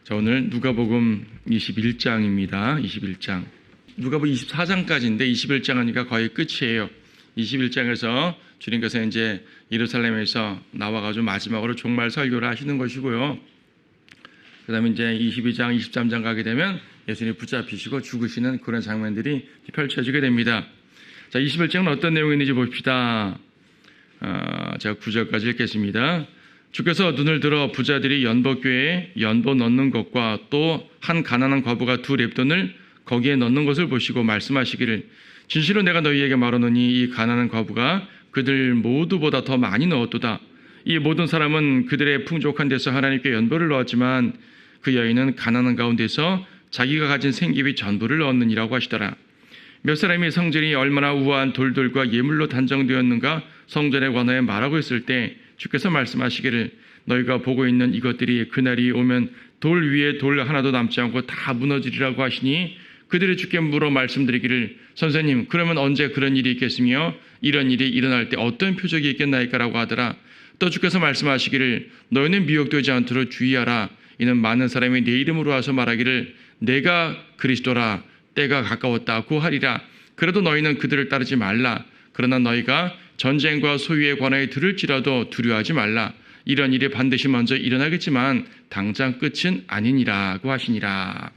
자, 오늘 누가복음 21장입니다. 21장. 누가복음 24장까지인데 21장 하니까 거의 끝이에요. 21장에서 주님께서 이제 예루살렘에서 나와가지고 마지막으로 종말 설교를 하시는 것이고요. 그 다음에 이제 22장, 23장 가게 되면 예수님이 붙잡히시고 죽으시는 그런 장면들이 펼쳐지게 됩니다. 자, 21장은 어떤 내용이 있는지 봅시다. 제가 9절까지 읽겠습니다. 주께서 눈을 들어 부자들이 연복궤에 연보 넣는 것과 또 한 가난한 과부가 두 렙돈을 거기에 넣는 것을 보시고 말씀하시기를 진실로 내가 너희에게 말하노니 이 가난한 과부가 그들 모두보다 더 많이 넣었도다. 이 모든 사람은 그들의 풍족한 데서 하나님께 연보를 넣었지만 그 여인은 가난한 가운데서 자기가 가진 생기비 전부를 넣었느니라고 하시더라. 몇 사람이 성전이 얼마나 우아한 돌들과 예물로 단정되었는가 성전에 관하여 말하고 있을 때 주께서 말씀하시기를 너희가 보고 있는 이것들이 그날이 오면 돌 위에 돌 하나도 남지 않고 다 무너지리라고 하시니 그들이 주께 물어 말씀드리기를 선생님 그러면 언제 그런 일이 있겠으며 이런 일이 일어날 때 어떤 표적이 있겠나이까라고 하더라. 또 주께서 말씀하시기를 너희는 미혹되지 않도록 주의하라. 이는 많은 사람이 내 이름으로 와서 말하기를 내가 그리스도라 때가 가까웠다고 하리라. 그래도 너희는 그들을 따르지 말라. 그러나 너희가 전쟁과 소유에 관하여 들을지라도 두려워하지 말라. 이런 일이 반드시 먼저 일어나겠지만 당장 끝은 아니니라고 하시니라.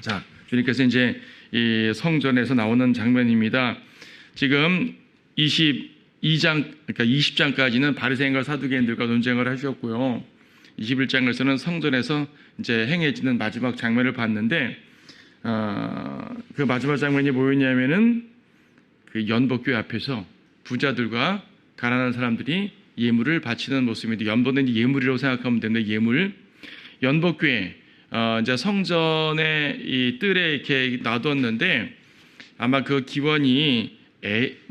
자, 주님께서 이제 이 성전에서 나오는 장면입니다. 지금 22장, 그러니까 20장까지는 바리새인과 사두개인들과 논쟁을 하셨고요. 21장에서는 성전에서 이제 행해지는 마지막 장면을 봤는데, 그 마지막 장면이 뭐였냐면은 그 연복궤 앞에서 부자들과 가난한 사람들이 예물을 바치는 모습인데, 연복은 예물이라고 생각하면 되는데, 예물, 연복궤, 이제 성전의 이 뜰에 이렇게 놔뒀는데, 아마 그 기원이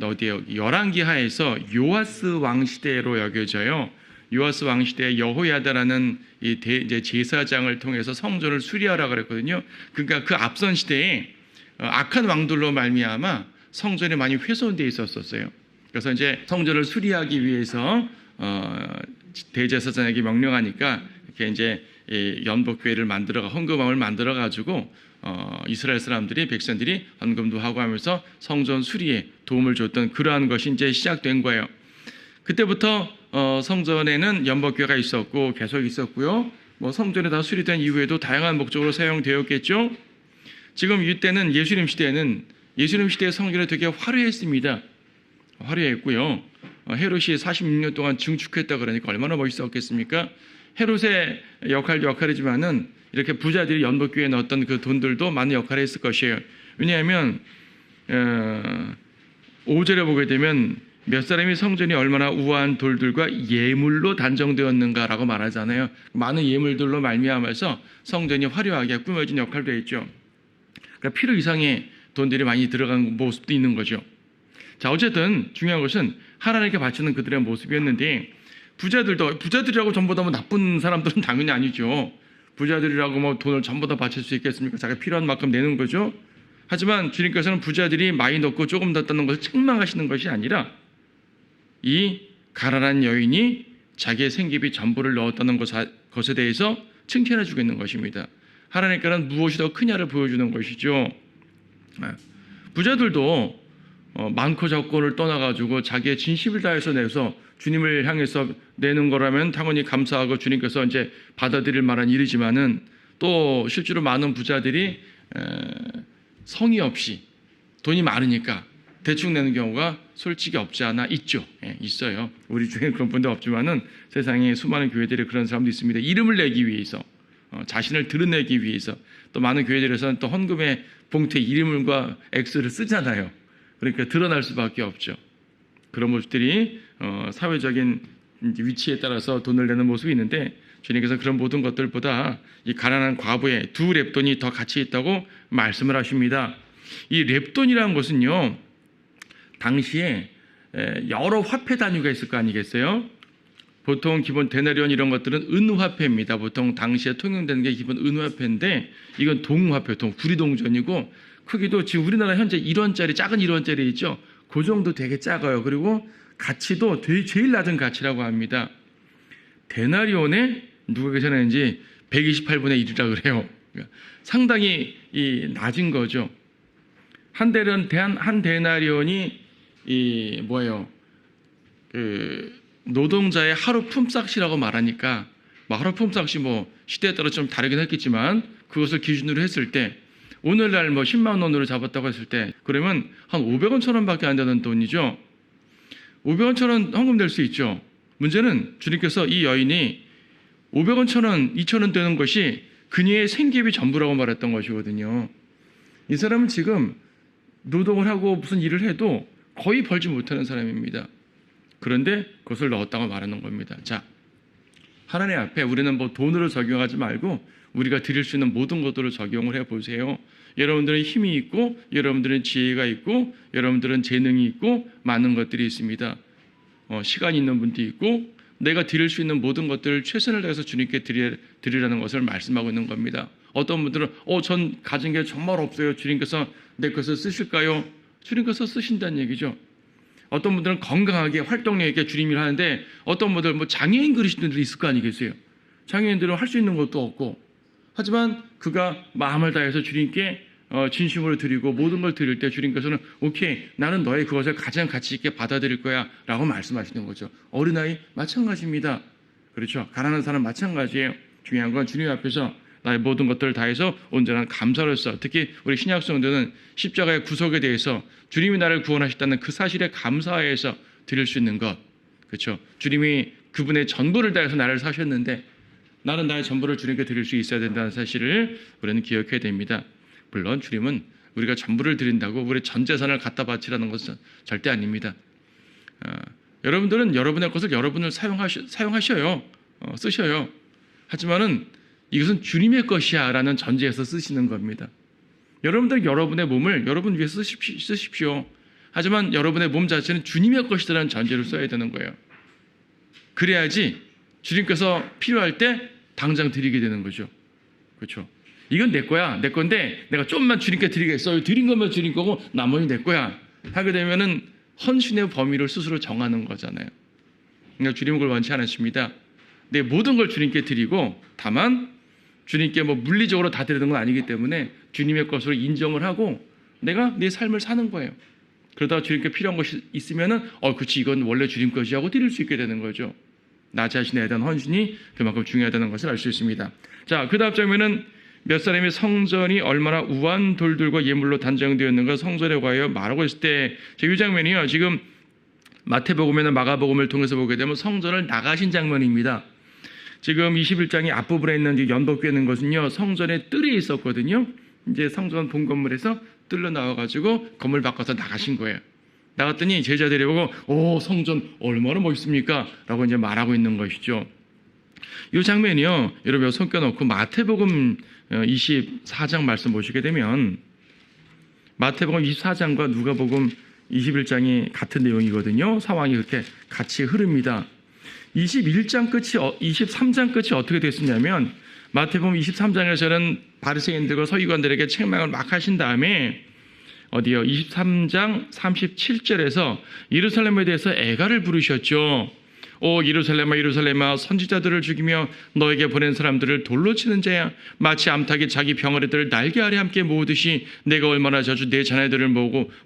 어디에요? 열왕기하에서 요아스 왕 시대로 여겨져요. 요아스 왕 시대에 여호야다라는 이제 제사장을 통해서 성전을 수리하라 그랬거든요. 그러니까 그 앞선 시대에 악한 왕들로 말미암아 성전이 많이 훼손되어 있었어요. 그래서 이제 성전을 수리하기 위해서 대제사장에게 명령하니까 이렇게 이제 연복궤를 만들어가 헌금함을 만들어 가지고 이스라엘 사람들이 백성들이 헌금도 하고 하면서 성전 수리에 도움을 줬던 그러한 것이 이제 시작된 거예요. 그때부터 성전에는 연복궤가 있었고 계속 있었고요. 뭐 성전에 다 수리된 이후에도 다양한 목적으로 사용되었겠죠. 지금 이때는 예수님 시대의 성전이 되게 화려했습니다. 화려했고요. 헤롯이 46년 동안 증축했다 그러니까 얼마나 멋있었겠습니까? 헤롯의 역할도 역할이지만은 이렇게 부자들이 연복궤에 넣었던 그 돈들도 많은 역할을 했을 것이에요. 왜냐하면 5절에 보게 되면 몇 사람이 성전이 얼마나 우아한 돌들과 예물로 단정되었는가라고 말하잖아요. 많은 예물들로 말미암아서 성전이 화려하게 꾸며진 역할도 했죠. 그러니까 필요 이상의 돈들이 많이 들어간 모습도 있는 거죠. 자, 어쨌든 중요한 것은 하나님께 바치는 그들의 모습이었는데 부자들이라고 전부 다 뭐 나쁜 사람들은 당연히 아니죠. 부자들이라고 뭐 돈을 전부 다 바칠 수 있겠습니까? 자기가 필요한 만큼 내는 거죠. 하지만 주님께서는 부자들이 많이 넣고 조금 넣었다는 것을 책망하시는 것이 아니라 이 가난한 여인이 자기의 생기비 전부를 넣었다는 것에 대해서 칭찬해 주고 있는 것입니다. 하나님께는 무엇이 더 크냐를 보여주는 것이죠. 부자들도 많고 적고를 떠나가지고 자기의 진심을 다해서 내서 주님을 향해서 내는 거라면 당연히 감사하고 주님께서 이제 받아들일 만한 일이지만은 또 실제로 많은 부자들이 성의 없이 돈이 많으니까 대충 내는 경우가 솔직히 없지 않아 있죠. 있어요. 우리 중에 그런 분도 없지만은 세상에 수많은 교회들이 그런 사람도 있습니다. 이름을 내기 위해서, 자신을 드러내기 위해서 또 많은 교회들에서는 또 헌금의 봉투에 이름과 X를 쓰잖아요. 그러니까 드러날 수밖에 없죠. 그런 모습들이 사회적인 위치에 따라서 돈을 내는 모습이 있는데 주님께서 그런 모든 것들보다 이 가난한 과부의 두 렙돈이 더 가치 있다고 말씀을 하십니다. 이 렙돈이라는 것은요, 당시에 여러 화폐 단위가 있을 거 아니겠어요? 보통 기본 데나리온 이런 것들은 은화폐입니다. 보통 당시에 통용되는 게 기본 은화폐인데 이건 동화폐, 구리동전이고 크기도 지금 우리나라 현재 1원짜리 작은 1원짜리 있죠? 그 정도 되게 작아요. 그리고 가치도 제일 낮은 가치라고 합니다. 데나리온에 누가 계산했는지 128분의 1이라 그래요. 그러니까 상당히 낮은 거죠. 한 데나리온이 노동자의 하루 품삯이라고 말하니까 하루 품삯이 시대에 따라 좀 다르긴 했겠지만 그것을 기준으로 했을 때 오늘날 10만 원으로 잡았다고 했을 때 그러면 한 500원 1,000원밖에 안 되는 돈이죠. 500원 1,000원 헌금 될 수 있죠. 문제는 주님께서 이 여인이 500원 1,000원 2,000원 되는 것이 그녀의 생계비 전부라고 말했던 것이거든요. 이 사람은 지금 노동을 하고 무슨 일을 해도 거의 벌지 못하는 사람입니다. 그런데 그것을 넣었다고 말하는 겁니다. 자, 하나님 앞에 우리는 돈으로 적용하지 말고 우리가 드릴 수 있는 모든 것들을 적용을 해보세요. 여러분들은 힘이 있고 여러분들은 지혜가 있고 여러분들은 재능이 있고 많은 것들이 있습니다. 시간이 있는 분도 있고 내가 드릴 수 있는 모든 것들을 최선을 다해서 주님께 드리라는 것을 말씀하고 있는 겁니다. 어떤 분들은 전 가진 게 정말 없어요. 주님께서 내 것을 쓰실까요? 주님께서 쓰신다는 얘기죠. 어떤 분들은 건강하게 활동력 있게 주님 일을 하는데 어떤 분들 장애인 그러신 분들이 있을 거 아니겠어요. 장애인들은 할 수 있는 것도 없고 하지만 그가 마음을 다해서 주님께 진심으로 드리고 모든 걸 드릴 때 주님께서는 오케이 나는 너의 그것을 가장 가치 있게 받아들일 거야 라고 말씀하시는 거죠. 어린아이 마찬가지입니다. 그렇죠. 가난한 사람 마찬가지예요. 중요한 건 주님 앞에서 나의 모든 것들을 다해서 온전한 감사로서 특히 우리 신약 성도는 십자가의 구속에 대해서 주님이 나를 구원하셨다는 그 사실에 감사해서 드릴 수 있는 것. 그렇죠. 주님이 그분의 전부를 다해서 나를 사셨는데 나는 나의 전부를 주님께 드릴 수 있어야 된다는 사실을 우리는 기억해야 됩니다. 물론 주님은 우리가 전부를 드린다고 우리 전 재산을 갖다 바치라는 것은 절대 아닙니다. 여러분들은 여러분의 것을 여러분을 사용하셔요. 쓰셔요. 하지만은 이것은 주님의 것이야 라는 전제에서 쓰시는 겁니다. 여러분들 여러분의 몸을 여러분 위해서 쓰십시오. 하지만 여러분의 몸 자체는 주님의 것이라는 전제로 써야 되는 거예요. 그래야지 주님께서 필요할 때 당장 드리게 되는 거죠. 그렇죠. 이건 내 거야. 내 건데 내가 좀만 주님께 드리겠어요. 드린 것만 드린 거고 나머지 내 거야. 하게 되면은 헌신의 범위를 스스로 정하는 거잖아요. 그러니까 주님은 그걸 원치 않으십니다. 내 모든 걸 주님께 드리고 다만 주님께 물리적으로 다 드리는 건 아니기 때문에 주님의 것으로 인정을 하고 내가 내 삶을 사는 거예요. 그러다가 주님께 필요한 것이 있으면은 그렇지 이건 원래 주님 것이 하고 드릴 수 있게 되는 거죠. 나 자신에 대한 헌신이 그만큼 중요하다는 것을 알 수 있습니다. 자, 그 다음 장면은 몇 사람이 성전이 얼마나 우한 돌들과 예물로 단장되었는가 성전에 관하여 말하고 있을 때 이 장면이요. 지금 마태복음이나 마가복음을 통해서 보게 되면 성전을 나가신 장면입니다. 지금 21장의 앞부분에 있는 연복궤는 것은요. 성전의 뜰에 있었거든요. 이제 성전 본 건물에서 뜰로 나와가지고 건물 바꿔서 나가신 거예요. 나갔더니 제자들이 보고 성전 얼마나 멋있습니까? 라고 이제 말하고 있는 것이죠. 이 장면이요. 여러분 손겨놓고 마태복음 24장 말씀 보시게 되면 마태복음 24장과 누가복음 21장이 같은 내용이거든요. 상황이 그렇게 같이 흐릅니다. 23장 끝이 어떻게 됐었냐면 마태복음 23장에서는 바리새인들과 서기관들에게 책망을 막 하신 다음에 23장 37절에서 예루살렘에 대해서 애가를 부르셨죠. 오 예루살렘아 예루살렘아 선지자들을 죽이며 너에게 보낸 사람들을 돌로 치는 자야 마치 암탉이 자기 병아리들을 날개 아래 함께 모으듯이 내가 얼마나 자주 내 자네들을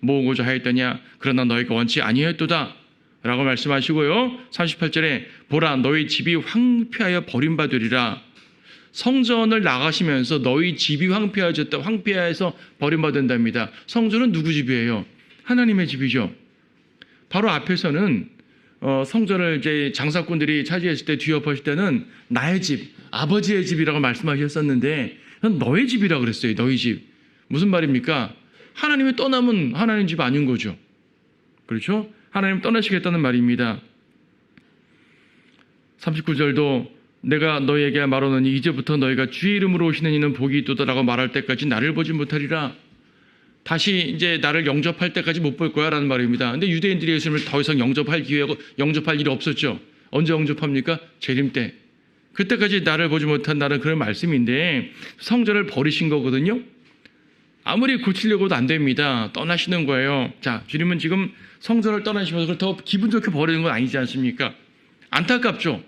모으고자 하였더냐 그러나 너희가 원치 아니하였도다 라고 말씀하시고요. 38절에 보라 너희 집이 황폐하여 버림받으리라. 성전을 나가시면서 너희 집이 황폐해서 버림받는답니다. 성전은 누구 집이에요? 하나님의 집이죠. 바로 앞에서는 성전을 이제 장사꾼들이 차지했을 때 뒤엎었을 때는 나의 집, 아버지의 집이라고 말씀하셨었는데 너의 집이라고 그랬어요. 너희 집. 무슨 말입니까? 하나님이 떠나면 하나님 집 아닌 거죠. 그렇죠? 하나님 떠나시겠다는 말입니다. 39절도 내가 너희에게 말하노니 이제부터 너희가 주의 이름으로 오시는 이는 복이 있도다라고 말할 때까지 나를 보지 못하리라. 다시 이제 나를 영접할 때까지 못 볼 거야 라는 말입니다. 근데 유대인들이 예수님을 더 이상 영접할 일이 없었죠. 언제 영접합니까? 재림 때. 그때까지 나를 보지 못한다는 그런 말씀인데 성전을 버리신 거거든요. 아무리 고치려고도 안 됩니다. 떠나시는 거예요. 자, 주님은 지금 성전을 떠나시면서 그걸 더 기분 좋게 버리는 건 아니지 않습니까? 안타깝죠.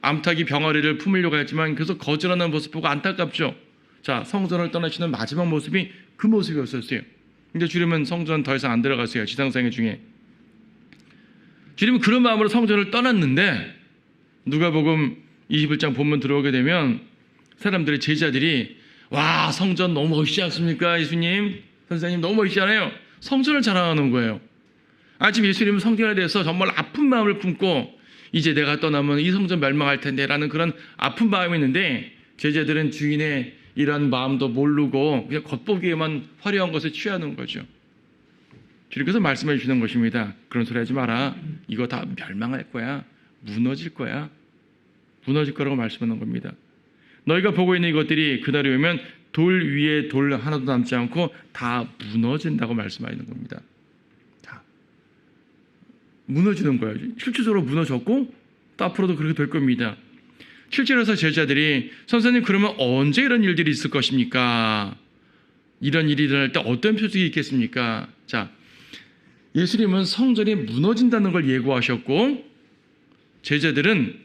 암탉이 병아리를 품으려고 했지만 계속 거절하는 모습 보고 안타깝죠. 자, 성전을 떠나시는 마지막 모습이 그 모습이었었어요. 근데 주님은 성전 더 이상 안 들어가세요. 지상생애 중에. 주님은 그런 마음으로 성전을 떠났는데 누가복음 21장 본문 들어오게 되면 사람들의 제자들이 와, 성전 너무 멋있지 않습니까? 예수님, 선생님 너무 멋있잖아요. 성전을 자랑하는 거예요. 지금 예수님은 성전에 대해서 정말 아픈 마음을 품고 이제 내가 떠나면 이 성전 멸망할 텐데 라는 그런 아픈 마음이 있는데 제자들은 주인의 이런 마음도 모르고 그냥 겉보기에만 화려한 것에 취하는 거죠. 주님께서 말씀해 주시는 것입니다. 그런 소리 하지 마라. 이거 다 멸망할 거야. 무너질 거야. 무너질 거라고 말씀하는 겁니다. 너희가 보고 있는 이것들이 그날이 오면 돌 위에 돌 하나도 남지 않고 다 무너진다고 말씀하시는 겁니다. 다 무너지는 거예요. 실질적으로 무너졌고 또 앞으로도 그렇게 될 겁니다. 7절에서 제자들이 선생님 그러면 언제 이런 일들이 있을 것입니까? 이런 일이 일어날 때 어떤 표적이 있겠습니까? 자, 예수님은 성전이 무너진다는 걸 예고하셨고 제자들은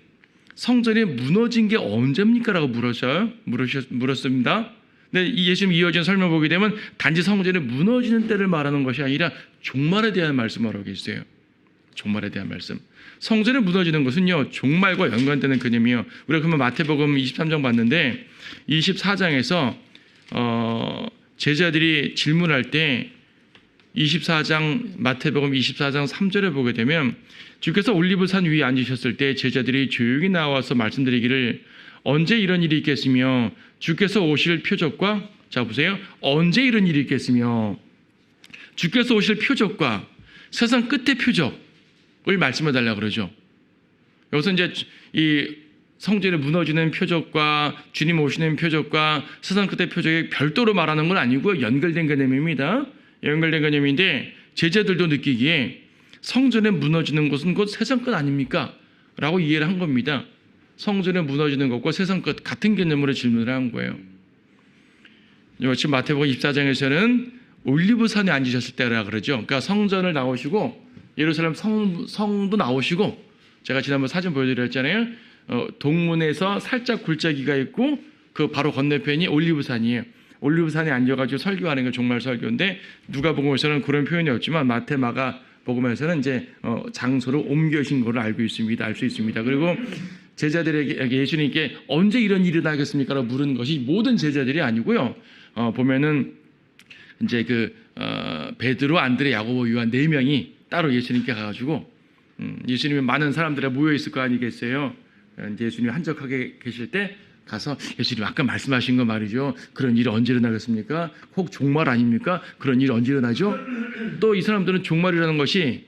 성전이 무너진 게 언제입니까? 라고 물었습니다. 근데 이 예수님 이어진 설명 보게 되면 단지 성전이 무너지는 때를 말하는 것이 아니라 종말에 대한 말씀을 하고 계세요. 종말에 대한 말씀. 성전이 무너지는 것은요, 종말과 연관되는 개념이에요. 우리가 그러면 마태복음 23장 봤는데 24장에서 제자들이 질문할 때 24장 마태복음 24장 3절에 보게 되면 주께서 올리브산 위에 앉으셨을 때 제자들이 조용히 나와서 말씀드리기를 언제 이런 일이 있겠으며 주께서 오실 표적과 자 보세요. 언제 이런 일이 있겠으며 주께서 오실 표적과 세상 끝의 표적을 말씀해 달라고 그러죠. 여기서 이제 이 성전이 무너지는 표적과 주님 오시는 표적과 세상 끝의 표적이 별도로 말하는 건 아니고요. 연결된 개념입니다. 연결된 개념인데 제자들도 느끼기에 성전에 무너지는 것은 곧 세상 끝 아닙니까? 라고 이해를 한 겁니다. 성전에 무너지는 것과 세상 끝 같은 개념으로 질문을 한 거예요. 지금 마태복음 24장에서는 올리브산에 앉으셨을 때라 그러죠. 그러니까 성전을 나오시고 예루살렘 성도 나오시고 제가 지난번 사진 보여드렸잖아요. 동문에서 살짝 굴절기가 있고 그 바로 건너편이 올리브산이에요. 올리브산에 앉아가지고 설교하는 게 정말 설교인데 누가복음에서는 그런 표현이 없지만 마태, 마가 복음에서는 이제 장소를 옮겨신 것을 알고 있습니다. 알 수 있습니다. 그리고 제자들에게 예수님께 언제 이런 일이 나겠습니까라고 물은 것이 모든 제자들이 아니고요. 보면은 이제 베드로, 안드레, 야고보, 요한 4명이 따로 예수님께 가가지고 예수님이 많은 사람들이 모여 있을 거 아니겠어요. 이제 예수님이 한적하게 계실 때 가서 예수님 아까 말씀하신 거 말이죠. 그런 일이 언제 일어나겠습니까? 혹 종말 아닙니까? 그런 일이 언제 일어나죠? 또 이 사람들은 종말이라는 것이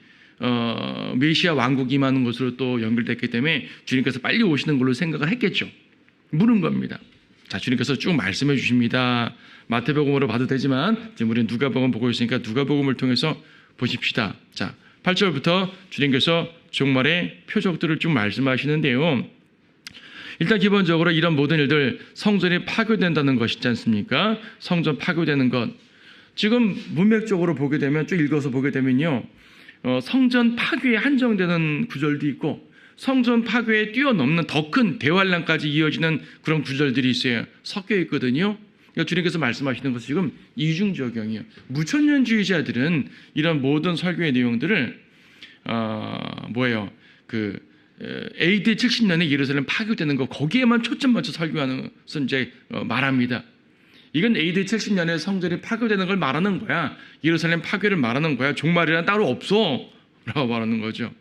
메시아 왕국이 임하는 것으로 또 연결됐기 때문에 주님께서 빨리 오시는 걸로 생각을 했겠죠. 물은 겁니다. 자, 주님께서 쭉 말씀해 주십니다. 마태복음으로 봐도 되지만 지금 우리는 누가복음 보고 있으니까 누가복음을 통해서 보십시다. 자, 8절부터 주님께서 종말의 표적들을 쭉 말씀하시는데요. 일단 기본적으로 이런 모든 일들 성전이 파괴된다는 것이지 않습니까? 성전 파괴되는 것. 지금 문맥적으로 보게 되면 쭉 읽어서 보게 되면요. 성전 파괴에 한정되는 구절도 있고 성전 파괴에 뛰어넘는 더 큰 대환란까지 이어지는 그런 구절들이 있어요. 섞여 있거든요. 그러니까 주님께서 말씀하시는 것은 지금 이중적용이에요. 무천년주의자들은 이런 모든 설교의 내용들을 AD 70년에 예루살렘 파괴되는 거 거기에만 초점 맞춰 설교하는 것은 이제 말합니다. 이건 AD 70년에 성전이 파괴되는 걸 말하는 거야. 예루살렘 파괴를 말하는 거야. 종말이란 따로 없어 라고 말하는 거죠.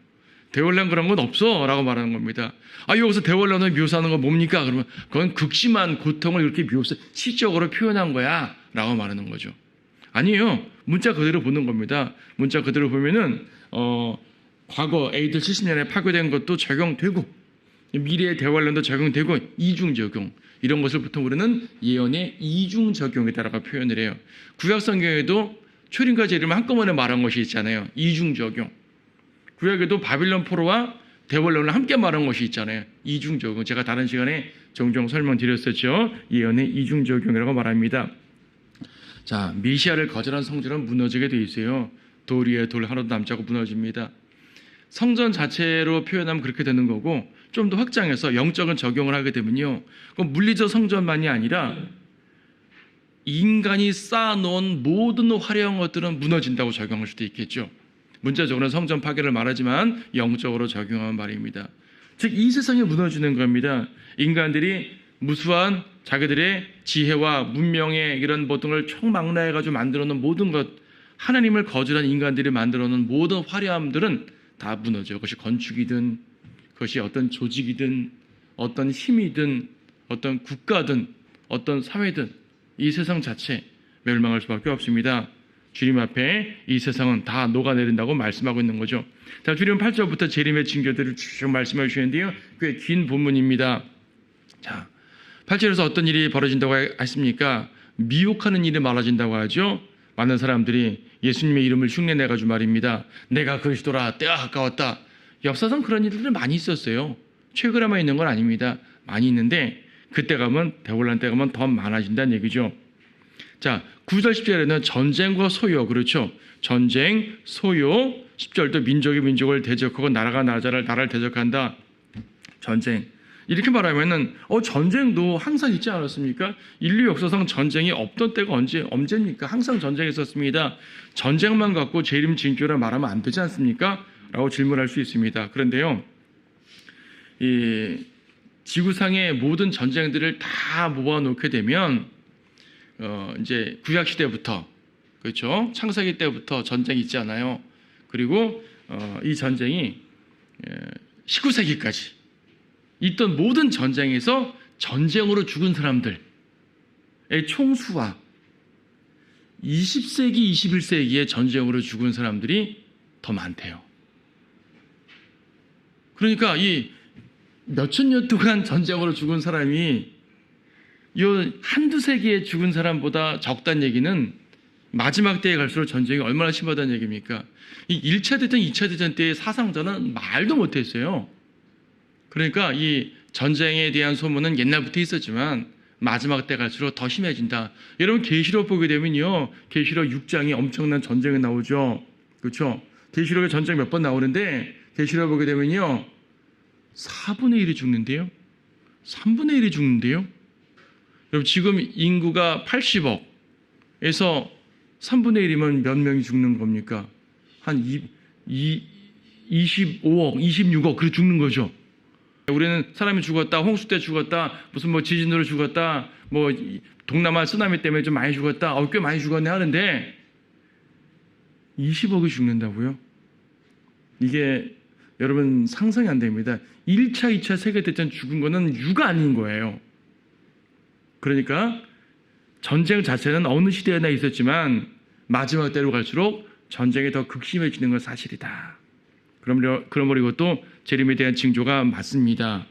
대환란 그런 건 없어 라고 말하는 겁니다. 여기서 대환란을 묘사하는 건 뭡니까? 그러면 그건 극심한 고통을 이렇게 시적으로 표현한 거야 라고 말하는 거죠. 아니에요. 문자 그대로 보는 겁니다. 문자 그대로 보면은 과거 AD 70년에 파괴된 것도 적용되고 미래의 대환란도 적용되고 이중적용 이런 것을 보통 우리는 예언의 이중적용에다가 표현을 해요. 구약성경에도 초림과 재림을 한꺼번에 말한 것이 있잖아요. 이중적용. 구약에도 바빌론 포로와 대환란을 함께 말한 것이 있잖아요. 이중적용. 제가 다른 시간에 종종 설명드렸었죠. 예언의 이중적용이라고 말합니다. 자, 메시아를 거절한 성전은 무너지게 돼 있어요. 돌 위에 돌 하나도 남지 않고 무너집니다. 성전 자체로 표현하면 그렇게 되는 거고 좀 더 확장해서 영적인 적용을 하게 되면요, 그건 물리적 성전만이 아니라 인간이 쌓아놓은 모든 화려한 것들은 무너진다고 적용할 수도 있겠죠. 문자적으로는 성전 파괴를 말하지만 영적으로 적용한 말입니다. 즉 이 세상이 무너지는 겁니다. 인간들이 무수한 자기들의 지혜와 문명의 이런 모든 걸 총망라해가지고 만들어놓은 모든 것, 하나님을 거절한 인간들이 만들어놓은 모든 화려함들은 다 무너져요. 그것이 건축이든 그것이 어떤 조직이든 어떤 힘이든 어떤 국가든 어떤 사회든 이 세상 자체 멸망할 수밖에 없습니다. 주님 앞에 이 세상은 다 녹아내린다고 말씀하고 있는 거죠. 자, 주님 8절부터 재림의 징조들을 쭉 말씀해 주시는데요, 꽤 긴 본문입니다. 자, 8절에서 어떤 일이 벌어진다고 했습니까? 미혹하는 일이 많아진다고 하죠. 많은 사람들이 예수님의 이름을 흉내내가지고 말입니다. 내가 그리스도라, 때가 가까웠다. 역사상 그런 일들이 많이 있었어요. 최근에만 있는 건 아닙니다. 많이 있는데 그때 가면, 대혼란 때 가면 더 많아진다는 얘기죠. 자, 9절 10절에는 전쟁과 소요, 그렇죠? 전쟁, 소요. 10절도 민족이 민족을 대적하고 나라가 나라를 대적한다. 전쟁. 이렇게 말하면은 전쟁도 항상 있지 않았습니까? 인류 역사상 전쟁이 없던 때가 언제입니까? 항상 전쟁이 있었습니다. 전쟁만 갖고 재림 징조라 말하면 안 되지 않습니까? 라고 질문할 수 있습니다. 그런데요, 이 지구상의 모든 전쟁들을 다 모아놓게 되면 이제 구약 시대부터, 그렇죠? 창세기 때부터 전쟁이 있지 않아요. 그리고 이 전쟁이 19세기까지 있던 모든 전쟁에서 전쟁으로 죽은 사람들의 총수와 20세기, 21세기에 전쟁으로 죽은 사람들이 더 많대요. 그러니까 이 몇천 년 동안 전쟁으로 죽은 사람이 이 한두 세기에 죽은 사람보다 적다는 얘기는 마지막 때에 갈수록 전쟁이 얼마나 심하다는 얘기입니까? 이 1차 대전, 2차 대전 때의 사상자는 말도 못했어요. 그러니까 이 전쟁에 대한 소문은 옛날부터 있었지만 마지막 때 갈수록 더 심해진다. 여러분 계시록 보게 되면요, 계시록 6장이 엄청난 전쟁이 나오죠. 그렇죠? 계시록에 전쟁 몇 번 나오는데 계시록 보게 되면요, 4분의 1이 죽는데요, 3분의 1이 죽는데요. 여러분 지금 인구가 80억에서 3분의 1이면 몇 명이 죽는 겁니까? 한 25억, 26억 그렇게 죽는 거죠. 우리는 사람이 죽었다, 홍수 때 죽었다, 무슨 뭐 지진으로 죽었다, 뭐 동남아 쓰나미 때문에 좀 많이 죽었다, 꽤 많이 죽었네 하는데 20억이 죽는다고요? 이게 여러분 상상이 안 됩니다. 1차, 2차 세계대전 죽은 거는 유가 아닌 거예요. 그러니까 전쟁 자체는 어느 시대에나 있었지만 마지막 때로 갈수록 전쟁이 더 극심해지는 건 사실이다. 그러므로 이것도 재림에 대한 징조가 맞습니다.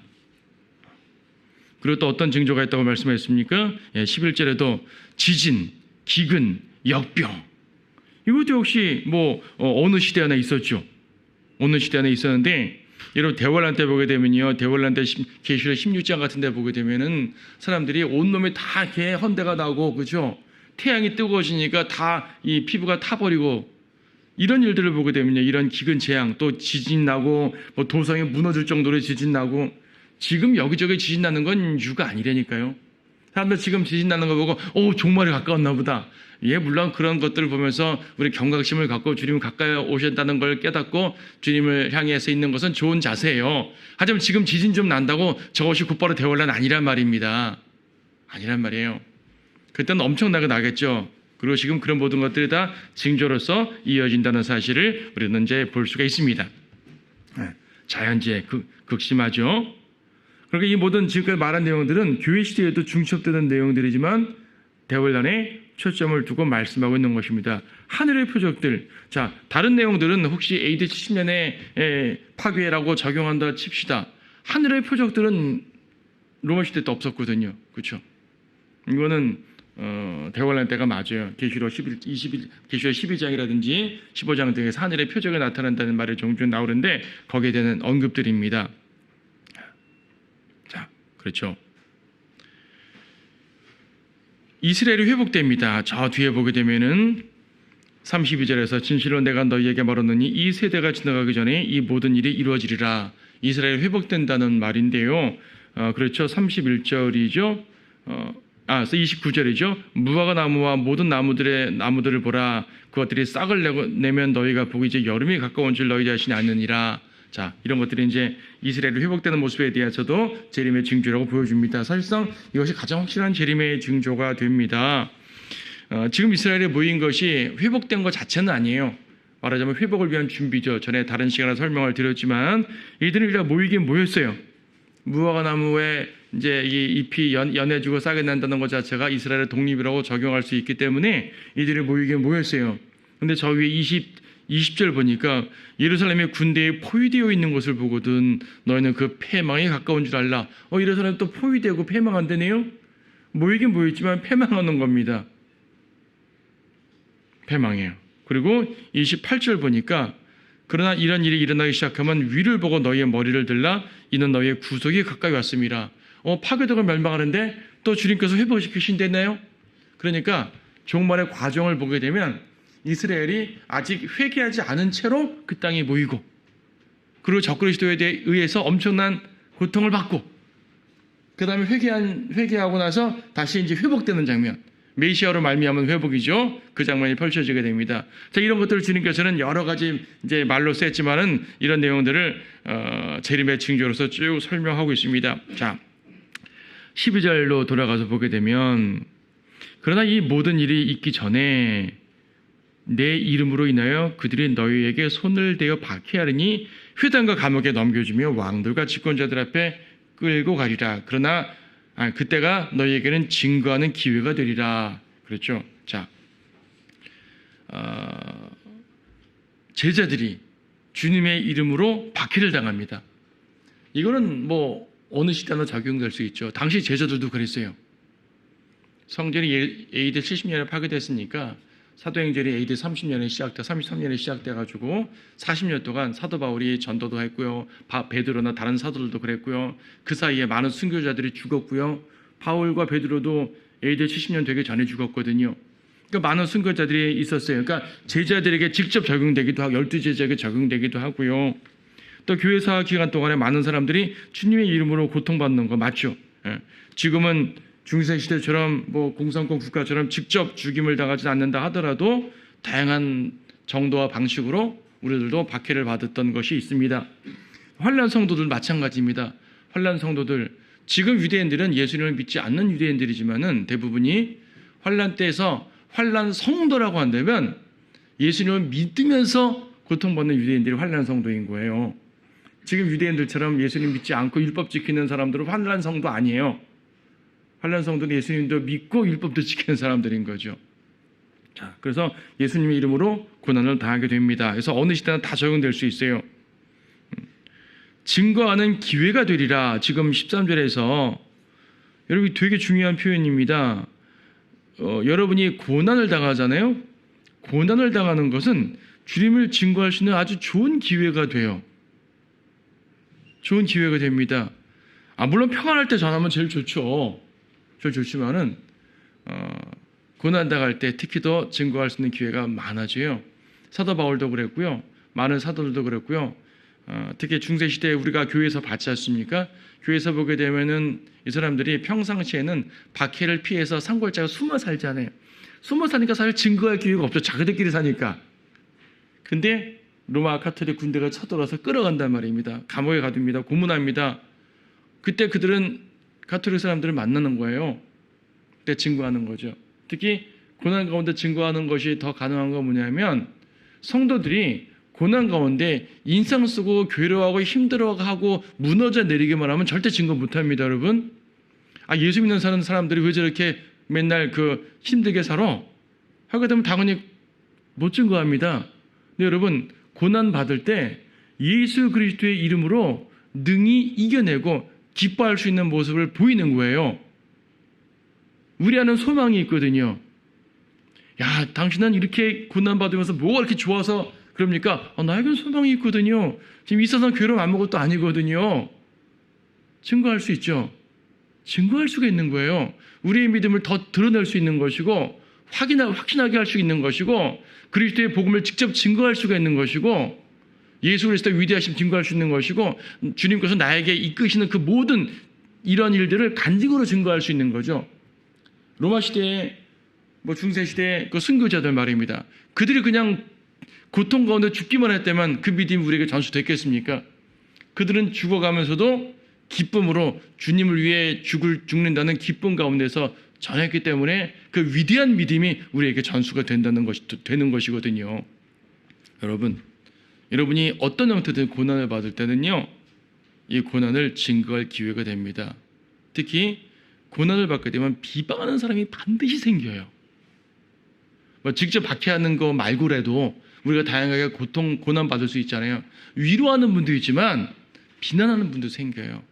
그리고 또 어떤 징조가 있다고 말씀하셨습니까? 11절에도 지진, 기근, 역병, 이것도 역시 뭐 어느 시대 하나 있었죠. 어느 시대 하나 있었는데, 여러분 대환란 때 보게 되면요, 대환란 때 계시록 16장 같은 데 보게 되면은 사람들이 온몸에 다 이렇게 헌대가 나고, 그죠? 태양이 뜨거워지니까 다 이 피부가 타버리고, 이런 일들을 보게 되면요, 이런 기근 재앙, 또 지진 나고, 뭐 도성이 무너질 정도로 지진 나고, 지금 여기저기 지진 나는 건 유가 아니라니까요. 사람들 지금 지진 나는 거 보고 종말이 가까웠나 보다. 예, 물론 그런 것들을 보면서 우리 경각심을 갖고 주님 가까이 오셨다는 걸 깨닫고 주님을 향해서 있는 것은 좋은 자세예요. 하지만 지금 지진 좀 난다고 저것이 곧바로 대환란 아니란 말입니다. 아니란 말이에요. 그때는 엄청나게 나겠죠. 그리고 지금 그런 모든 것들이 다 징조로서 이어진다는 사실을 우리는 이제 볼 수가 있습니다. 자연재해 극심하죠. 그러니까 이 모든 지금까지 말한 내용들은 교회 시대에도 중첩되는 내용들이지만 대환란에 초점을 두고 말씀하고 있는 것입니다. 하늘의 표적들. 자, 다른 내용들은 혹시 AD 70년에 파괴라고 적용한다 칩시다. 하늘의 표적들은 로마 시대 때 없었거든요. 그렇죠? 이거는 대환란 때가 맞아요. 계시록 12장이라든지 15장 등에서 하늘의 표적이 나타난다는 말이 종종 나오는데 거기에 대한 언급들입니다. 자, 그렇죠. 이스라엘이 회복됩니다. 저 뒤에 보게 되면은 32절에서 진실로 내가 너희에게 말하노니 이 세대가 지나가기 전에 이 모든 일이 이루어지리라. 이스라엘이 회복된다는 말인데요. 그렇죠. 31절이죠. 29절이죠. 무화과 나무와 모든 나무들을 보라. 그것들이 싹을 내면 너희가 보고 이제 여름이 가까운 줄 너희 자신이 아느니라. 자, 이런 것들이 이제 이스라엘이 회복되는 모습에 대해서도 재림의 징조라고 보여줍니다. 사실상 이것이 가장 확실한 재림의 징조가 됩니다. 지금 이스라엘에 모인 것이 회복된 것 자체는 아니에요. 말하자면 회복을 위한 준비죠. 전에 다른 시간에 설명을 드렸지만 이들은 일단 모이긴 모였어요. 무화과 나무에 이제 이 잎이 연해지고 싹이 난다는 것 자체가 이스라엘의 독립이라고 적용할 수 있기 때문에 이들이 모이긴 모였어요. 근데 저 위에 20절 보니까 예루살렘의 군대에 포위되어 있는 것을 보거든 너희는 그 패망에 가까운 줄 알라. 예루살렘 또 포위되고 패망한다네요. 모이긴 모였지만 패망하는 겁니다. 패망해요. 그리고 28절 보니까 그러나 이런 일이 일어나기 시작하면 위를 보고 너희의 머리를 들라 이는 너희의 구속이 가까이 왔음이라. 파괴되고 멸망하는데 또 주님께서 회복시키신다네요. 그러니까 종말의 과정을 보게 되면 이스라엘이 아직 회개하지 않은 채로 그 땅에 모이고 그리고 적그리스도에 의해서 엄청난 고통을 받고 그 다음에 회개하고 나서 다시 이제 회복되는 장면, 메시아로 말미암은 회복이죠. 그 장면이 펼쳐지게 됩니다. 자, 이런 것들을 주님께서는 여러 가지 이제 말로 썼지만은 이런 내용들을 재림의 징조로서 쭉 설명하고 있습니다. 자, 12절로 돌아가서 보게 되면 그러나 이 모든 일이 있기 전에 내 이름으로 인하여 그들이 너희에게 손을 대어 박해하리니 회당과 감옥에 넘겨주며 왕들과 집권자들 앞에 끌고 가리라. 그러나 그때가 너희에게는 증거하는 기회가 되리라. 그렇죠. 자, 제자들이 주님의 이름으로 박해를 당합니다. 이거는 뭐 어느 시대나 적용될 수 있죠. 당시 제자들도 그랬어요. 성전이 AD 70년에 파괴됐으니까 사도행전이 AD 30년에 33년에 시작돼가지고 40년 동안 사도 바울이 전도도 했고요. 베드로나 다른 사도들도 그랬고요. 그 사이에 많은 순교자들이 죽었고요. 바울과 베드로도 AD 70년 되기 전에 죽었거든요. 그러니까 많은 순교자들이 있었어요. 그러니까 제자들에게 직접 적용되기도 하고 12제자에게 적용되기도 하고요. 또 교회사 기간 동안에 많은 사람들이 주님의 이름으로 고통받는 거 맞죠? 지금은 중세시대처럼 뭐 공산권 국가처럼 직접 죽임을 당하지 않는다 하더라도 다양한 정도와 방식으로 우리들도 박해를 받았던 것이 있습니다. 환난 성도들 마찬가지입니다. 환난 성도들, 지금 유대인들은 예수님을 믿지 않는 유대인들이지만은 대부분이 환난 때에서 환난 성도라고 한다면 예수님을 믿으면서 고통받는 유대인들이 환난 성도인 거예요. 지금 유대인들처럼 예수님 믿지 않고 율법 지키는 사람들은 환난 성도 아니에요. 환난 성도는 예수님도 믿고 율법도 지키는 사람들인 거죠. 자, 그래서 예수님의 이름으로 고난을 당하게 됩니다. 그래서 어느 시대나 다 적용될 수 있어요. 증거하는 기회가 되리라. 지금 13절에서 여러분 되게 중요한 표현입니다. 여러분이 고난을 당하잖아요. 고난을 당하는 것은 주님을 증거할 수 있는 아주 좋은 기회가 돼요. 좋은 기회가 됩니다. 물론 평안할 때 전하면 제일 좋죠. 제일 좋지만은 고난 당할 때 특히 더 증거할 수 있는 기회가 많아져요. 사도 바울도 그랬고요. 많은 사도들도 그랬고요. 특히 중세시대에 우리가 교회에서 봤지 않습니까? 교회에서 보게 되면은 이 사람들이 평상시에는 박해를 피해서 산골짜기 숨어 살잖아요. 숨어 사니까 사실 증거할 기회가 없죠. 자기들끼리 사니까. 근데 로마 카톨릭 군대가 쳐들어와서 끌어간단 말입니다. 감옥에 가둡니다. 고문합니다. 그때 그들은 가톨릭 사람들을 만나는 거예요. 그때 증거하는 거죠. 특히 고난 가운데 증거하는 것이 더 가능한 건 뭐냐면 성도들이 고난 가운데 인상 쓰고 괴로워하고 힘들어하고 무너져 내리기만 하면 절대 증거 못합니다. 여러분. 예수 믿는 사람들이 왜 저렇게 맨날 힘들게 살아? 하게 되면 당연히 못 증거합니다. 근데 여러분 고난 받을 때 예수 그리스도의 이름으로 능히 이겨내고 기뻐할 수 있는 모습을 보이는 거예요. 우리 안에 소망이 있거든요. 야, 당신은 이렇게 고난받으면서 뭐가 이렇게 좋아서 그럽니까? 나에겐 소망이 있거든요. 지금 이 세상 괴로움 아무것도 아니거든요. 증거할 수 있죠. 증거할 수가 있는 거예요. 우리의 믿음을 더 드러낼 수 있는 것이고 확신하게 할 수 있는 것이고 그리스도의 복음을 직접 증거할 수가 있는 것이고 예수 그리스도의 위대하심 증거할 수 있는 것이고 주님께서 나에게 이끄시는 그 모든 이런 일들을 간증으로 증거할 수 있는 거죠. 로마 시대에 중세 시대의 그 순교자들 말입니다. 그들이 그냥 고통 가운데 죽기만 했다면 그 믿음이 우리에게 전수됐겠습니까? 그들은 죽어가면서도 기쁨으로 주님을 위해 죽는다는 기쁨 가운데서 전했기 때문에 그 위대한 믿음이 우리에게 전수가 되는 것이거든요. 여러분이 어떤 형태든 고난을 받을 때는요, 이 고난을 증거할 기회가 됩니다. 특히 고난을 받게 되면 비방하는 사람이 반드시 생겨요. 직접 박해하는 거 말고라도 우리가 다양하게 고난 받을 수 있잖아요. 위로하는 분도 있지만 비난하는 분도 생겨요.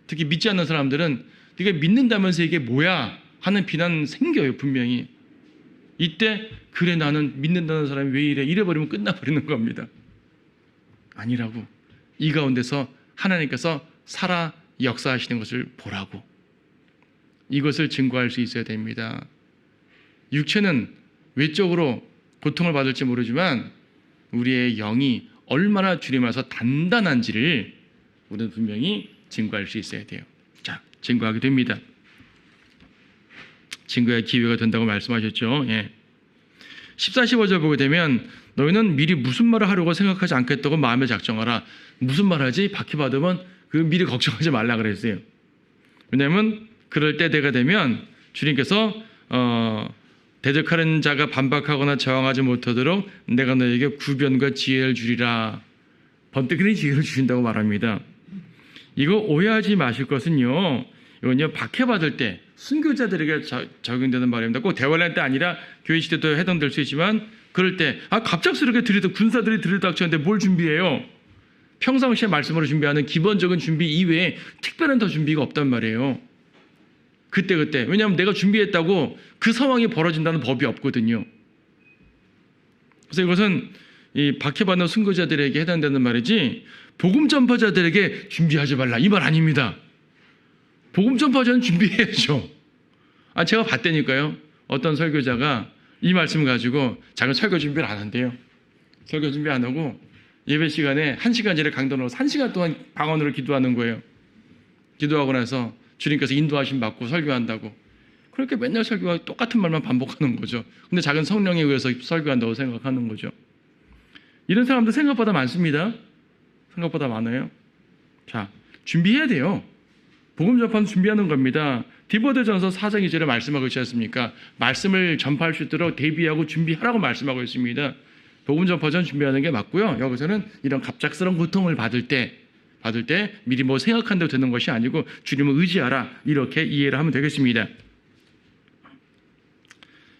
특히 믿지 않는 사람들은 네가 믿는다면서 이게 뭐야 하는 비난 생겨요. 분명히. 이때 그래 나는 믿는다는 사람이 왜 이래? 이래버리면 끝나버리는 겁니다. 아니라고. 이 가운데서 하나님께서 살아 역사하시는 것을 보라고. 이것을 증거할 수 있어야 됩니다. 육체는 외적으로 고통을 받을지 모르지만 우리의 영이 얼마나 주님 안에서 단단한지를 우리는 분명히 증거할 수 있어야 돼요. 자, 증거하게 됩니다. 증거의 기회가 된다고 말씀하셨죠. 14, 15절 보게 되면 너희는 미리 무슨 말을 하려고 생각하지 않겠다고 마음에 작정하라. 무슨 말 하지? 박해받으면 그 미리 걱정하지 말라 그랬어요. 왜냐하면 그럴 때가 되면 주님께서 대적하는 자가 반박하거나 저항하지 못하도록 내가 너에게 구변과 지혜를 주리라. 번뜩이는 지혜를 주신다고 말합니다. 이거 오해하지 마실 것은요, 이건요 박해받을 때 순교자들에게 적용되는 말입니다. 꼭 대환란 때 아니라 교회 시대도 해당될 수 있지만 그럴 때 갑작스럽게 군사들이 들이닥쳤는데 뭘 준비해요? 평상시에 말씀으로 준비하는 기본적인 준비 이외에 특별한 더 준비가 없단 말이에요. 그때 왜냐하면 내가 준비했다고 그 상황이 벌어진다는 법이 없거든요. 그래서 이것은 이 박해받는 순교자들에게 해당되는 말이지 복음 전파자들에게 준비하지 말라 이 말 아닙니다. 복음 전파자는 준비해야죠. 제가 봤다니까요. 어떤 설교자가 이 말씀을 가지고 자기는 설교 준비를 안 한대요. 설교 준비 안 하고 예배 시간에 1시간 전에 강단으로 1시간 동안 방언으로 기도하는 거예요. 기도하고 나서 주님께서 인도하심 받고 설교한다고. 그렇게 맨날 설교하고 똑같은 말만 반복하는 거죠. 근데 작은 성령에 의해서 설교한다고 생각하는 거죠. 이런 사람도 생각보다 많습니다. 생각보다 많아요. 자, 준비해야 돼요. 복음 전파는 준비하는 겁니다. 디모데전서 4장 2절에 말씀하고 있지 않습니까? 말씀을 전파할 수 있도록 대비하고 준비하라고 말씀하고 있습니다. 복음 전파전 준비하는 게 맞고요. 여기서는 이런 갑작스러운 고통을 받을 때 미리 생각한 대로 되는 것이 아니고 주님을 의지하라 이렇게 이해를 하면 되겠습니다.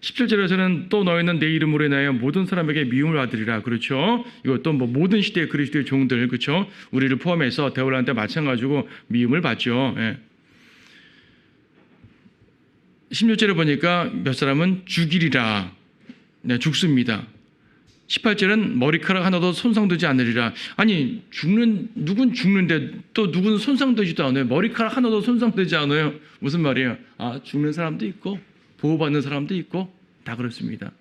17절에서는 또 너희는 내 이름으로 인하여 모든 사람에게 미움을 받으리라. 그렇죠? 이것도 모든 시대의 그리스도의 종들, 그렇죠? 우리를 포함해서 대환란 때 마찬가지고 미움을 받죠. 16절에 보니까 몇 사람은 죽이리라. 죽습니다. 18절은 머리카락 하나도 손상되지 않으리라. 아니 누군 죽는데 또 누군 손상되지도 않아요. 머리카락 하나도 손상되지 않아요. 무슨 말이에요? 죽는 사람도 있고 보호받는 사람도 있고 다 그렇습니다.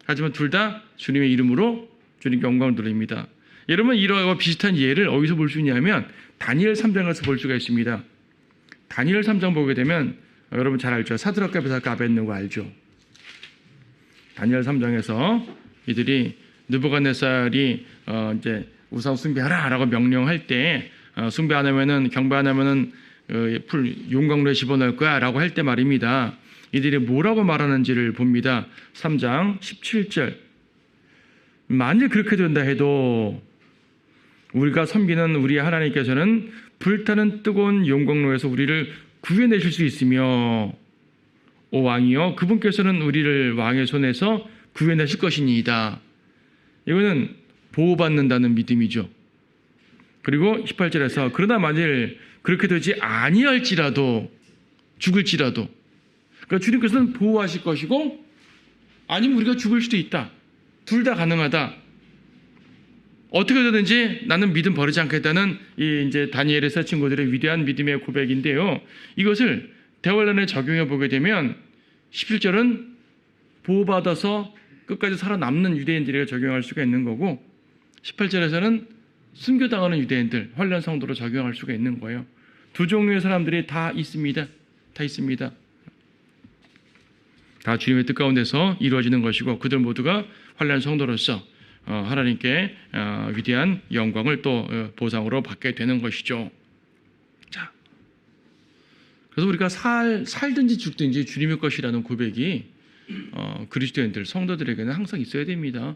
하지만 둘 다 주님의 이름으로 주님께 영광을 돌립니다. 여러분 이러한 비슷한 예를 어디서 볼 수 있냐면 다니엘 3장에서 볼 수가 있습니다. 다니엘 3장 보게 되면 여러분 잘 알죠. 사드락과 메삭과 아벳느고 알죠. 다니엘 3장에서 이들이 느부갓네살이 이제 우상 숭배하라라고 명령할 때 숭배 안 하면은 경배 안 하면은 용광로에 집어넣을 거야라고 할 때 말입니다. 이들이 뭐라고 말하는지를 봅니다. 3장 17절. 만일 그렇게 된다 해도 우리가 섬기는 우리의 하나님께서는 불타는 뜨거운 용광로에서 우리를 구해내실 수 있으며 오 왕이여 그분께서는 우리를 왕의 손에서 구해내실 것이니이다. 이거는 보호받는다는 믿음이죠. 그리고 18절에서 그러나 만일 그렇게 되지 아니할지라도 죽을지라도 그러니까 주님께서는 보호하실 것이고 아니면 우리가 죽을 수도 있다. 둘 다 가능하다. 어떻게 되든지 나는 믿음 버리지 않겠다는 이 이제 다니엘의 세 친구들의 위대한 믿음의 고백인데요. 이것을 대환란에 적용해 보게 되면 17절은 보호받아서 끝까지 살아남는 유대인들에게 적용할 수가 있는 거고 18절에서는 순교당하는 유대인들, 환난 성도로 적용할 수가 있는 거예요. 두 종류의 사람들이 다 있습니다. 다 있습니다. 다 주님의 뜻 가운데서 이루어지는 것이고 그들 모두가 환난 성도로서 하나님께 위대한 영광을 또 보상으로 받게 되는 것이죠. 자, 그래서 우리가 살든지 죽든지 주님의 것이라는 고백이 그리스도인들, 성도들에게는 항상 있어야 됩니다.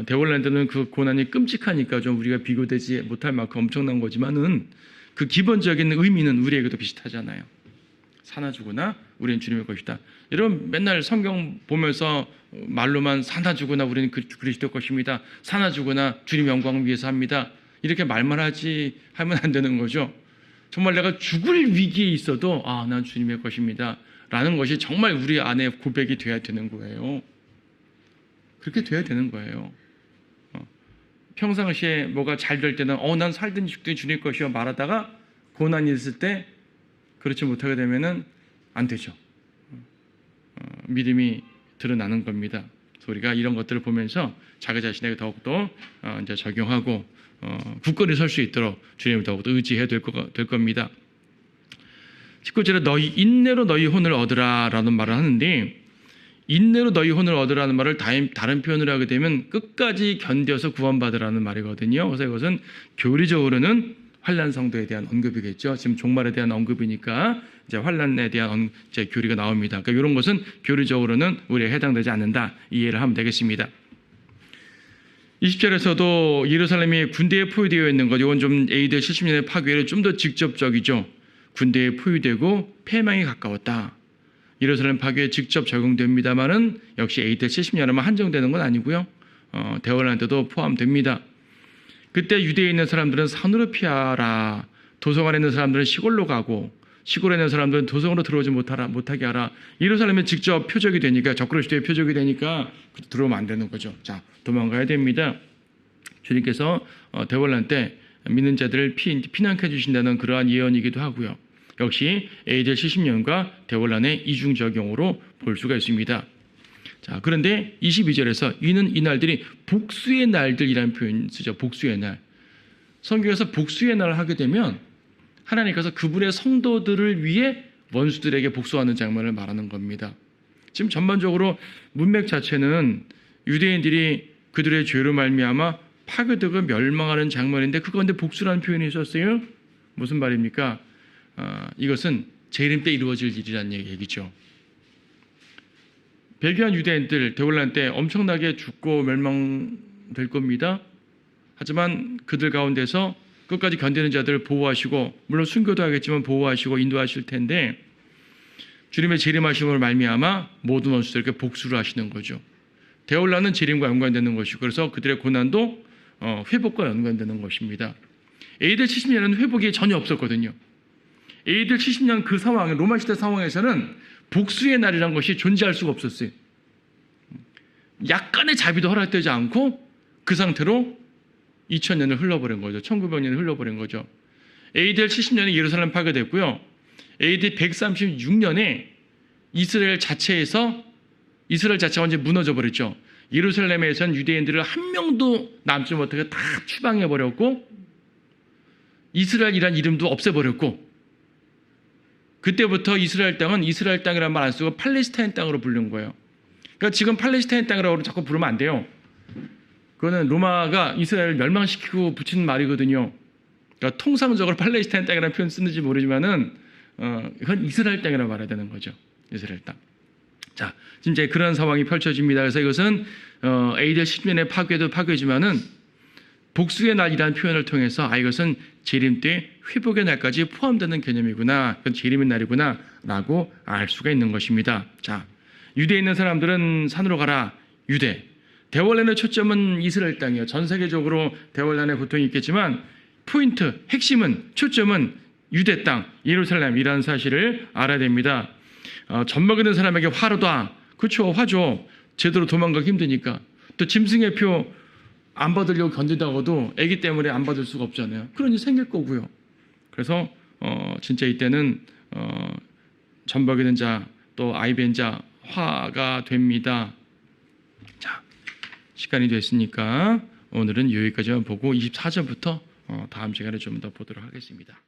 대월란드는 그 고난이 끔찍하니까 좀 우리가 비교되지 못할 만큼 엄청난 거지만은 그 기본적인 의미는 우리에게도 비슷하잖아요. 사나 죽으나 우리는 주님의 것이다. 여러분 맨날 성경 보면서 말로만 사나 죽으나 우리는 그리스도 것입니다. 사나 죽으나 주님 영광을 위해서 합니다. 이렇게 말만 하면 안 되는 거죠. 정말 내가 죽을 위기에 있어도 난 주님의 것입니다. 라는 것이 정말 우리 안에 고백이 돼야 되는 거예요. 그렇게 돼야 되는 거예요. 평상시에 뭐가 잘 될 때는 난 살든지 죽든지 주님의 것이요 말하다가 고난이 있을 때 그렇지 못하게 되면은 안 되죠. 믿음이 드러나는 겁니다. 그래서 우리가 이런 것들을 보면서 자기 자신에게 더욱더 이제 적용하고 굳건히 설 수 있도록 주님을 더욱더 의지해야 될 겁니다. 19절에 인내로 너희 혼을 얻으라라는 말을 하는데 인내로 너희 혼을 얻으라는 말을 다른 표현을 하게 되면 끝까지 견뎌서 구원받으라는 말이거든요. 그래서 이것은 교리적으로는 환난 성도에 대한 언급이겠죠. 지금 종말에 대한 언급이니까 이제 환난에 대한 이제 교리가 나옵니다. 그러니까 이런 것은 교리적으로는 우리에 해당되지 않는다. 이해를 하면 되겠습니다. 20절에서도 예루살렘이 군대에 포위되어 있는 것, 이건 좀 AD 70년의 파괴를 좀 더 직접적이죠. 군대에 포위되고 패망이 가까웠다. 예루살렘 파괴에 직접 적용됩니다만은 역시 AD 70년에만 한정되는 건 아니고요. 대월란드도 포함됩니다. 그때 유대에 있는 사람들은 산으로 피하라. 도성안에 있는 사람들은 시골로 가고 시골에 있는 사람들은 도성으로 들어오지 못하게 하라. 예루살렘에 직접 표적이 되니까 적그리스도의 표적이 되니까 들어오면 안 되는 거죠. 자, 도망가야 됩니다. 주님께서 대월란 때 믿는 자들을 피난케 해주신다는 그러한 예언이기도 하고요. 역시 AD 70년과 대월란의 이중적용으로 볼 수가 있습니다. 자, 그런데 22절에서 이는 이 날들이 복수의 날들이라는 표현 쓰죠. 복수의 날. 성경에서 복수의 날을 하게 되면 하나님께서 그분의 성도들을 위해 원수들에게 복수하는 장면을 말하는 겁니다. 지금 전반적으로 문맥 자체는 유대인들이 그들의 죄로 말미암아 파괴되고 멸망하는 장면인데 그 가운데 복수라는 표현이 있었어요. 무슨 말입니까? 이것은 재림 때 이루어질 일이라는 얘기죠. 배교한 유대인들 대월란 때 엄청나게 죽고 멸망될 겁니다. 하지만 그들 가운데서 끝까지 견디는 자들을 보호하시고 물론 순교도 하겠지만 보호하시고 인도하실 텐데 주님의 재림하심을 말미암아 모든 원수들에게 복수를 하시는 거죠. 대월란은 재림과 연관되는 것이고 그래서 그들의 고난도 회복과 연관되는 것입니다. AD 70년에는 회복이 전혀 없었거든요. AD 70년 그 상황, 로마 시대 상황에서는 복수의 날이란 것이 존재할 수가 없었어요. 약간의 자비도 허락되지 않고 그 상태로 2000년을 흘러버린 거죠. 1900년을 흘러버린 거죠. AD 70년에 예루살렘 파괴됐고요. AD 136년에 이스라엘 자체가 완전히 무너져 버렸죠. 예루살렘에선 유대인들을 한 명도 남지 못하게 다 추방해버렸고 이스라엘이란 이름도 없애버렸고 그때부터 이스라엘 땅은 이스라엘 땅이라는 말 안 쓰고 팔레스타인 땅으로 부르는 거예요. 그러니까 지금 팔레스타인 땅이라고 자꾸 부르면 안 돼요. 그거는 로마가 이스라엘을 멸망시키고 붙인 말이거든요. 그러니까 통상적으로 팔레스타인 땅이라는 표현 쓰는지 모르지만은 이건 이스라엘 땅이라고 말해야 되는 거죠. 이스라엘 땅. 자, 진짜 그런 상황이 펼쳐집니다. 그래서 이것은 AD 10년의 파괴도 파괴지만은 복수의 날이라는 표현을 통해서 이것은 재림 때 회복의 날까지 포함되는 개념이구나. 그건 재림의 날이구나 라고 알 수가 있는 것입니다. 자, 유대에 있는 사람들은 산으로 가라. 유대. 대월란의 초점은 이스라엘 땅이에요. 전 세계적으로 대월란에 고통이 있겠지만 포인트, 핵심은 초점은 유대 땅, 예루살렘이라는 사실을 알아야 됩니다. 젖먹이 든 사람에게 화로다. 그렇죠. 화죠. 제대로 도망가기 힘드니까. 또 짐승의 표 안 받으려고 견디다가도 아기 때문에 안 받을 수가 없잖아요. 그런 일이 생길 거고요. 그래서 진짜 이때는 젖먹이 든 자, 또 아이 뵌 자 화가 됩니다. 자, 시간이 됐으니까 오늘은 여기까지만 보고 24절부터 다음 시간에 좀 더 보도록 하겠습니다.